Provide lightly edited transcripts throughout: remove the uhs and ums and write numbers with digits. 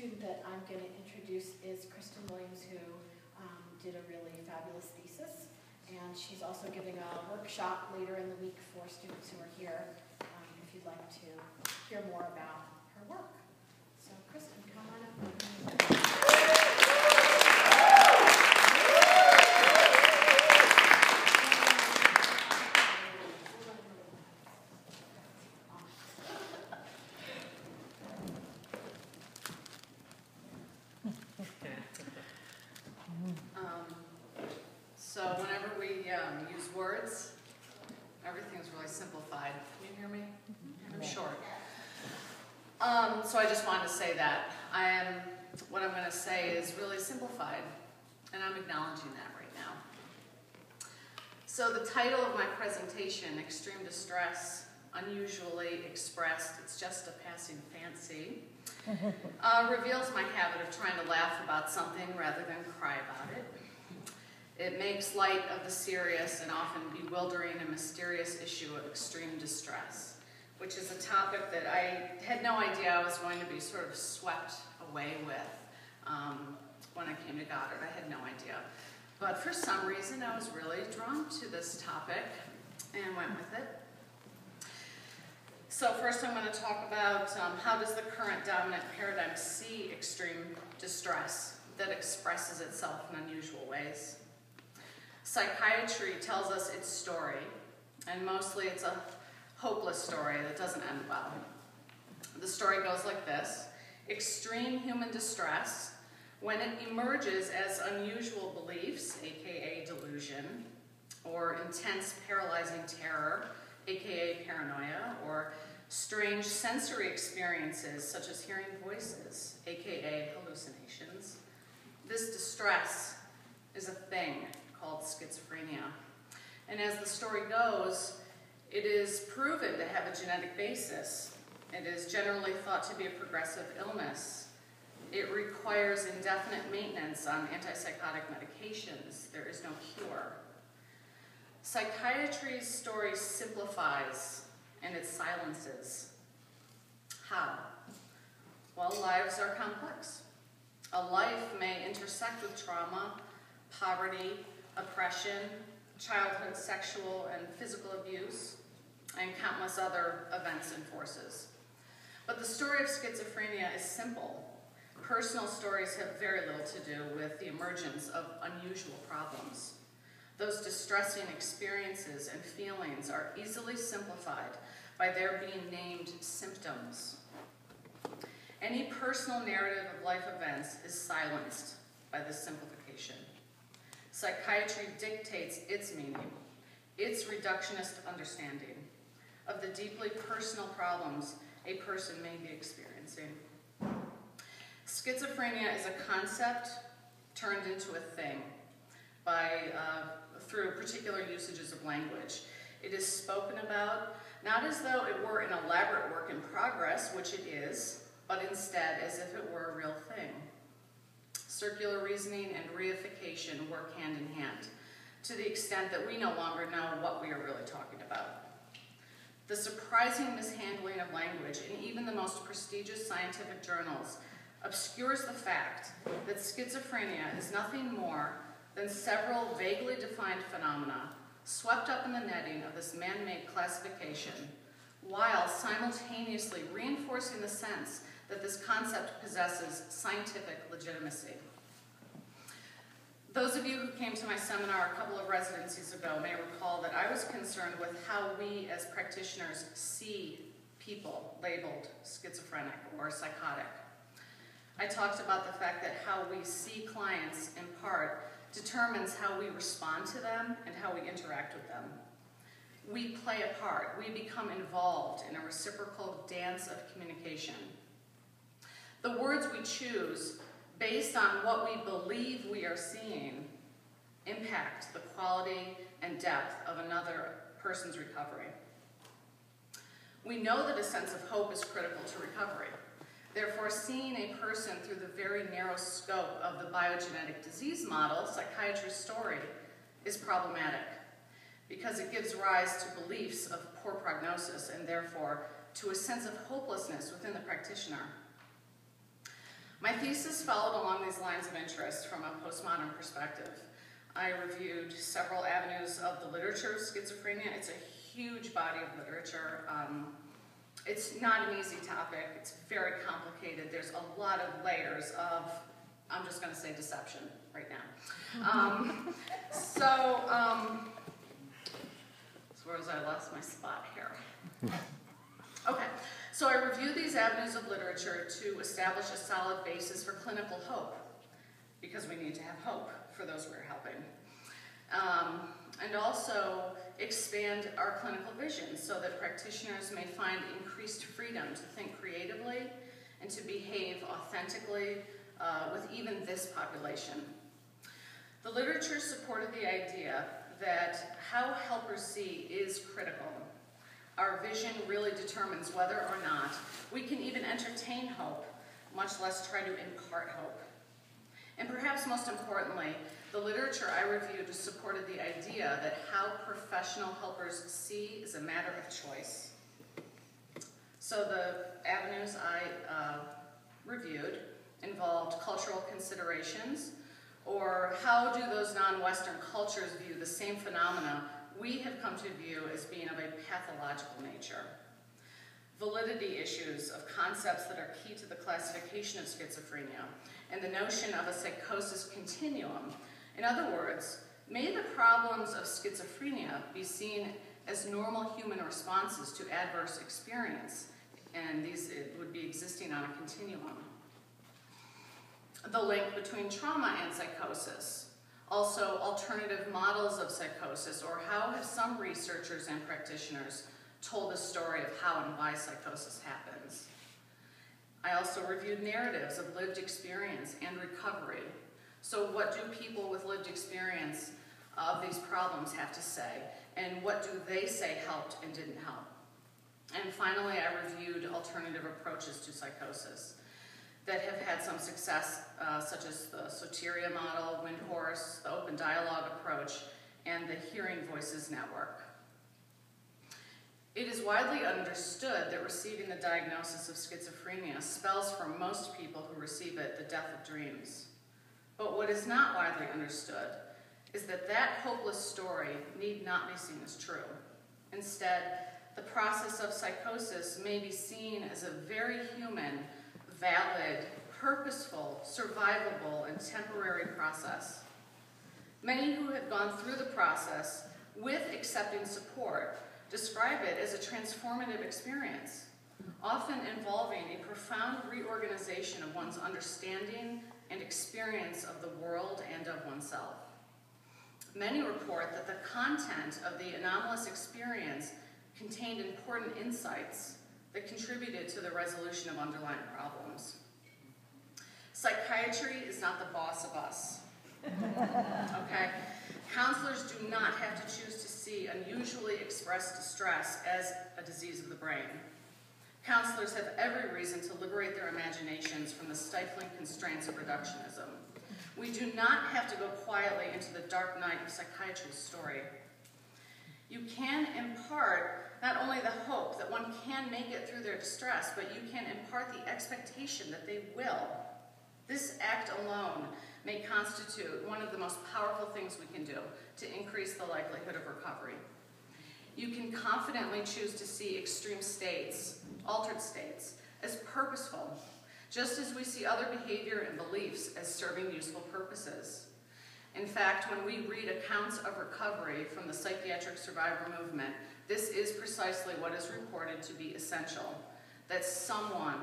student that I'm going to introduce is Kristen Williams, who did a really fabulous thesis. And she's also giving a workshop later in the week for students who are here, if you'd like to hear more about her work. So Kristen, come on up. So whenever we use words, everything's really simplified. Can you hear me? I'm short. So I just wanted to say that. What I'm going to say is really simplified, and I'm acknowledging that right now. So the title of my presentation, Extreme Distress, Unusually Expressed, It's Just a Passing Fancy, reveals my habit of trying to laugh about something rather than cry about it. It makes light of the serious and often bewildering and mysterious issue of extreme distress, which is a topic that I had no idea I was going to be sort of swept away with when I came to Goddard. I had no idea. But for some reason, I was really drawn to this topic and went with it. So first I'm going to talk about how does the current dominant paradigm see extreme distress that expresses itself in unusual ways. Psychiatry tells us its story, and mostly it's a hopeless story that doesn't end well. The story goes like this: extreme human distress, when it emerges as unusual beliefs, aka delusion, or intense paralyzing terror, aka paranoia, or strange sensory experiences such as hearing voices, aka hallucinations. This distress is a thing called schizophrenia. And as the story goes, it is proven to have a genetic basis. It is generally thought to be a progressive illness. It requires indefinite maintenance on antipsychotic medications. There is no cure. Psychiatry's story simplifies and it silences. How? Well, lives are complex. A life may intersect with trauma, poverty, oppression, childhood sexual and physical abuse, and countless other events and forces. But the story of schizophrenia is simple. Personal stories have very little to do with the emergence of unusual problems. Those distressing experiences and feelings are easily simplified by their being named symptoms. Any personal narrative of life events is silenced by this simplification. Psychiatry dictates its meaning, its reductionist understanding of the deeply personal problems a person may be experiencing. Schizophrenia is a concept turned into a thing through particular usages of language. It is spoken about not as though it were an elaborate work in progress, which it is, but instead as if it were a real thing. Circular reasoning and reification work hand in hand, to the extent that we no longer know what we are really talking about. The surprising mishandling of language in even the most prestigious scientific journals obscures the fact that schizophrenia is nothing more than several vaguely defined phenomena swept up in the netting of this man-made classification, while simultaneously reinforcing the sense that this concept possesses scientific legitimacy. Those of you who came to my seminar a couple of residencies ago may recall that I was concerned with how we as practitioners see people labeled schizophrenic or psychotic. I talked about the fact that how we see clients, in part, determines how we respond to them and how we interact with them. We play a part. We become involved in a reciprocal dance of communication. The words we choose, based on what we believe we are seeing, impact the quality and depth of another person's recovery. We know that a sense of hope is critical to recovery. Therefore, seeing a person through the very narrow scope of the biogenetic disease model, psychiatry's story, is problematic because it gives rise to beliefs of poor prognosis and therefore to a sense of hopelessness within the practitioner. My thesis followed along these lines of interest from a postmodern perspective. I reviewed several avenues of the literature of schizophrenia. It's a huge body of literature. It's not an easy topic. It's very complicated. There's a lot of layers of, I'm just going to say deception right now. So where was I? Lost my spot here. Okay, so I reviewed these avenues of literature to establish a solid basis for clinical hope, because we need to have hope for those we're helping. And also expand our clinical vision so that practitioners may find increased freedom to think creatively and to behave authentically with even this population. The literature supported the idea that how helpers see is critical. Our vision really determines whether or not we can even entertain hope, much less try to impart hope. And perhaps most importantly, the literature I reviewed supported the idea that how professional helpers see is a matter of choice. So the avenues I reviewed involved cultural considerations, or how do those non-Western cultures view the same phenomena we have come to view as being of a pathological nature. Validity issues of concepts that are key to the classification of schizophrenia, and the notion of a psychosis continuum. In other words, may the problems of schizophrenia be seen as normal human responses to adverse experience, and these would be existing on a continuum. The link between trauma and psychosis. Also, alternative models of psychosis, or how have some researchers and practitioners told the story of how and why psychosis happens. I also reviewed narratives of lived experience and recovery. So what do people with lived experience of these problems have to say, and what do they say helped and didn't help? And finally, I reviewed alternative approaches to psychosis that have had some success, such as the Soteria model, Windhorse, the open dialogue approach, and the Hearing Voices Network. It is widely understood that receiving the diagnosis of schizophrenia spells for most people who receive it the death of dreams. But what is not widely understood is that that hopeless story need not be seen as true. Instead, the process of psychosis may be seen as a very human, valid, purposeful, survivable, and temporary process. Many who have gone through the process with accepting support describe it as a transformative experience, often involving a profound reorganization of one's understanding and experience of the world and of oneself. Many report that the content of the anomalous experience contained important insights that contributed to the resolution of underlying problems. Psychiatry is not the boss of us. Okay? Counselors do not have to choose to see unusually expressed distress as a disease of the brain. Counselors have every reason to liberate their imaginations from the stifling constraints of reductionism. We do not have to go quietly into the dark night of psychiatry's story. You can impart not only the hope that one can make it through their distress, but you can impart the expectation that they will. This act alone may constitute one of the most powerful things we can do to increase the likelihood of recovery. You can confidently choose to see extreme states, altered states, as purposeful, just as we see other behavior and beliefs as serving useful purposes. In fact, when we read accounts of recovery from the psychiatric survivor movement, this is precisely what is reported to be essential, that someone,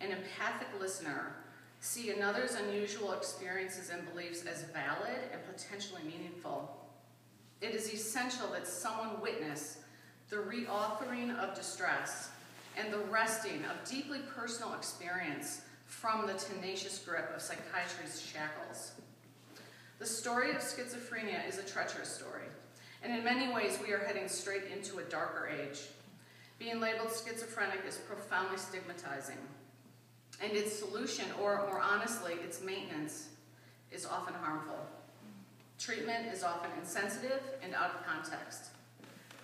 an empathic listener, see another's unusual experiences and beliefs as valid and potentially meaningful. It is essential that someone witness the reauthoring of distress and the wresting of deeply personal experience from the tenacious grip of psychiatry's shackles. The story of schizophrenia is a treacherous story, and in many ways we are heading straight into a darker age. Being labeled schizophrenic is profoundly stigmatizing, and its solution, or more honestly, its maintenance, is often harmful. Treatment is often insensitive and out of context.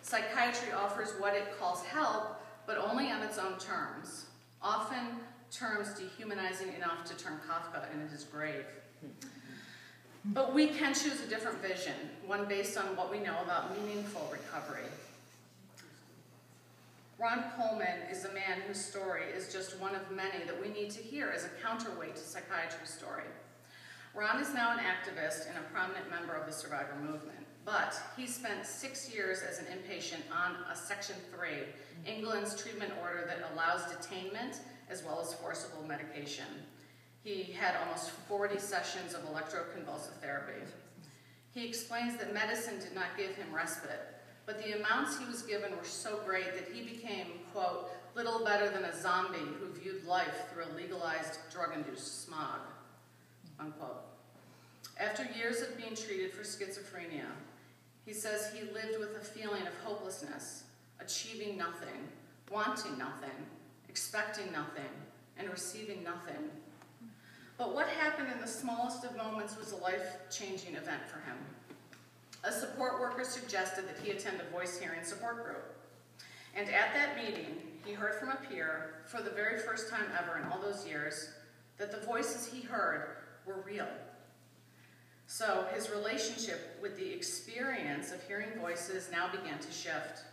Psychiatry offers what it calls help, but only on its own terms, often terms dehumanizing enough to turn Kafka in his grave. But we can choose a different vision, one based on what we know about meaningful recovery. Ron Coleman is a man whose story is just one of many that we need to hear as a counterweight to psychiatry's story. Ron is now an activist and a prominent member of the survivor movement, but he spent 6 years as an inpatient on a Section 3, England's treatment order that allows detainment as well as forcible medication. He had almost 40 sessions of electroconvulsive therapy. He explains that medicine did not give him respite, but the amounts he was given were so great that he became, quote, little better than a zombie who viewed life through a legalized drug-induced smog, unquote. After years of being treated for schizophrenia, he says he lived with a feeling of hopelessness, achieving nothing, wanting nothing, expecting nothing, and receiving nothing. But what happened in the smallest of moments was a life-changing event for him. A support worker suggested that he attend a voice hearing support group. And at that meeting, he heard from a peer, for the very first time ever in all those years, that the voices he heard were real. So his relationship with the experience of hearing voices now began to shift.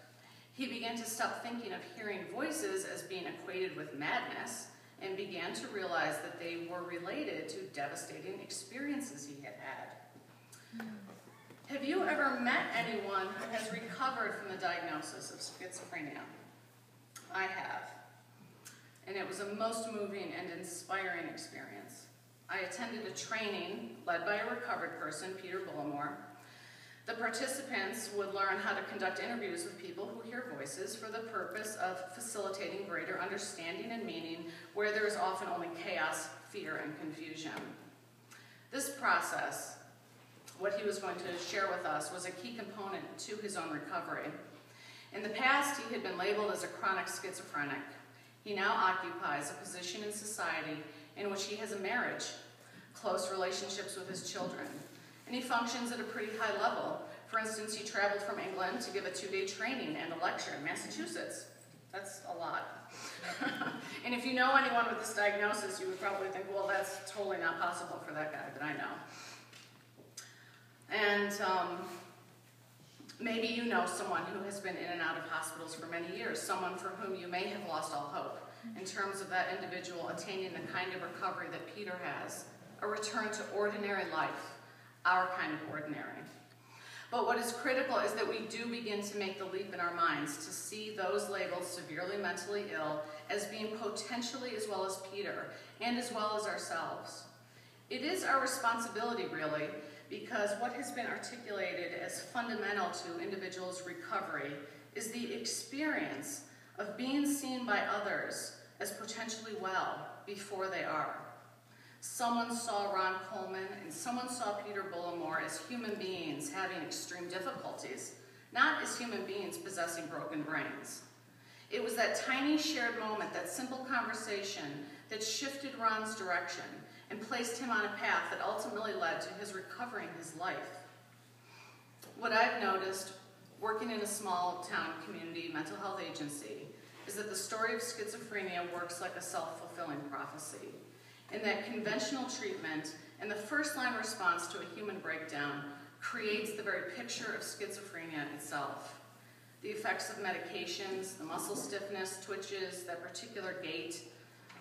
He began to stop thinking of hearing voices as being equated with madness and began to realize that they were related to devastating experiences he had had. Have you ever met anyone who has recovered from the diagnosis of schizophrenia? I have. And it was a most moving and inspiring experience. I attended a training led by a recovered person, Peter Bullimore. The participants would learn how to conduct interviews with people who hear voices for the purpose of facilitating greater understanding and meaning where there is often only chaos, fear, and confusion. This process, what he was going to share with us, was a key component to his own recovery. In the past, he had been labeled as a chronic schizophrenic. He now occupies a position in society in which he has a marriage, close relationships with his children, and he functions at a pretty high level. For instance, he traveled from England to give a 2-day training and a lecture in Massachusetts. That's a lot. And if you know anyone with this diagnosis, you would probably think, well, that's totally not possible for that guy that I know. And maybe you know someone who has been in and out of hospitals for many years, someone for whom you may have lost all hope in terms of that individual attaining the kind of recovery that Peter has, a return to ordinary life, our kind of ordinary. But what is critical is that we do begin to make the leap in our minds to see those labeled severely mentally ill as being potentially as well as Peter, and as well as ourselves. It is our responsibility, really, because what has been articulated as fundamental to individuals' recovery is the experience of being seen by others as potentially well before they are. Someone saw Ron Coleman and someone saw Peter Bullimore as human beings having extreme difficulties, not as human beings possessing broken brains. It was that tiny shared moment, that simple conversation, that shifted Ron's direction and placed him on a path that ultimately led to his recovering his life. What I've noticed, working in a small town community mental health agency, is that the story of schizophrenia works like a self-fulfilling prophecy, in that conventional treatment and the first-line response to a human breakdown creates the very picture of schizophrenia itself. The effects of medications, the muscle stiffness, twitches, that particular gait,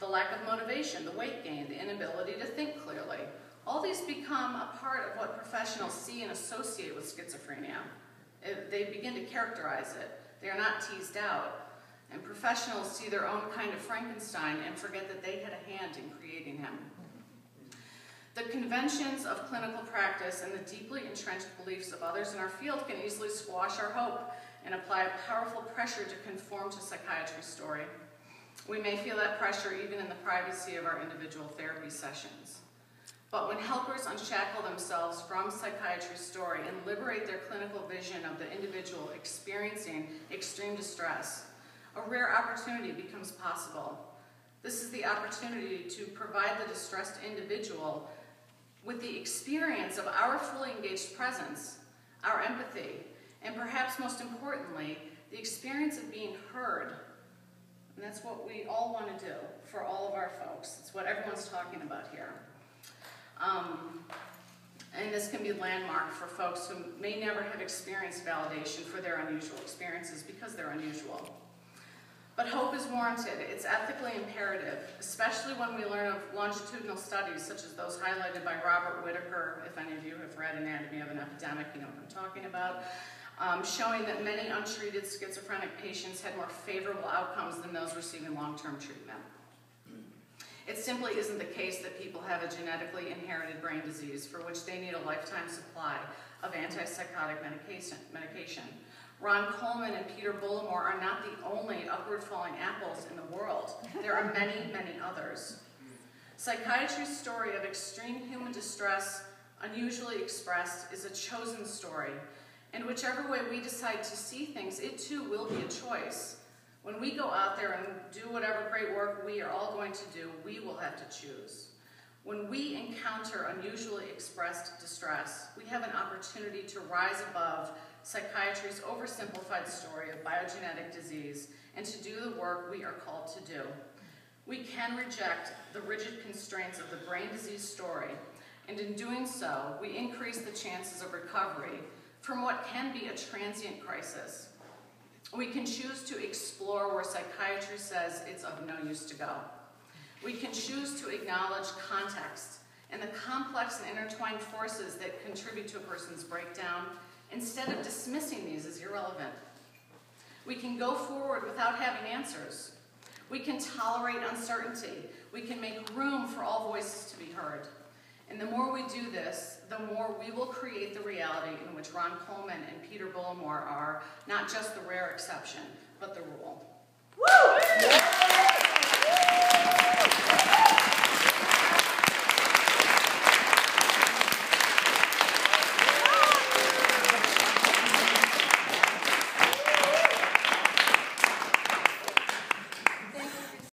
the lack of motivation, the weight gain, the inability to think clearly, all these become a part of what professionals see and associate with schizophrenia. They begin to characterize it. They are not teased out. And professionals see their own kind of Frankenstein and forget that they had a hand in creating him. The conventions of clinical practice and the deeply entrenched beliefs of others in our field can easily squash our hope and apply a powerful pressure to conform to psychiatry's story. We may feel that pressure even in the privacy of our individual therapy sessions. But when helpers unshackle themselves from psychiatry's story and liberate their clinical vision of the individual experiencing extreme distress, a rare opportunity becomes possible. This is the opportunity to provide the distressed individual with the experience of our fully engaged presence, our empathy, and perhaps most importantly, the experience of being heard, And that's what we all want to do for all of our folks. It's what everyone's talking about here. And this can be landmark for folks who may never have experienced validation for their unusual experiences because they're unusual. But hope is warranted. It's ethically imperative, especially when we learn of longitudinal studies such as those highlighted by Robert Whitaker. If any of you have read Anatomy of an Epidemic, you know what I'm talking about. Showing that many untreated schizophrenic patients had more favorable outcomes than those receiving long-term treatment. It simply isn't the case that people have a genetically inherited brain disease for which they need a lifetime supply of antipsychotic medication. Ron Coleman and Peter Bullimore are not the only upward-falling apples in the world. There are many, many others. Psychiatry's story of extreme human distress, unusually expressed, is a chosen story. And whichever way we decide to see things, it too will be a choice. When we go out there and do whatever great work we are all going to do, we will have to choose. When we encounter unusually expressed distress, we have an opportunity to rise above psychiatry's oversimplified story of biogenetic disease and to do the work we are called to do. We can reject the rigid constraints of the brain disease story, and in doing so, we increase the chances of recovery from what can be a transient crisis. We can choose to explore where psychiatry says it's of no use to go. We can choose to acknowledge context and the complex and intertwined forces that contribute to a person's breakdown instead of dismissing these as irrelevant. We can go forward without having answers. We can tolerate uncertainty. We can make room for all voices to be heard. And the more we do this, the more we will create the reality in which Ron Coleman and Peter Bullimore are not just the rare exception, but the rule.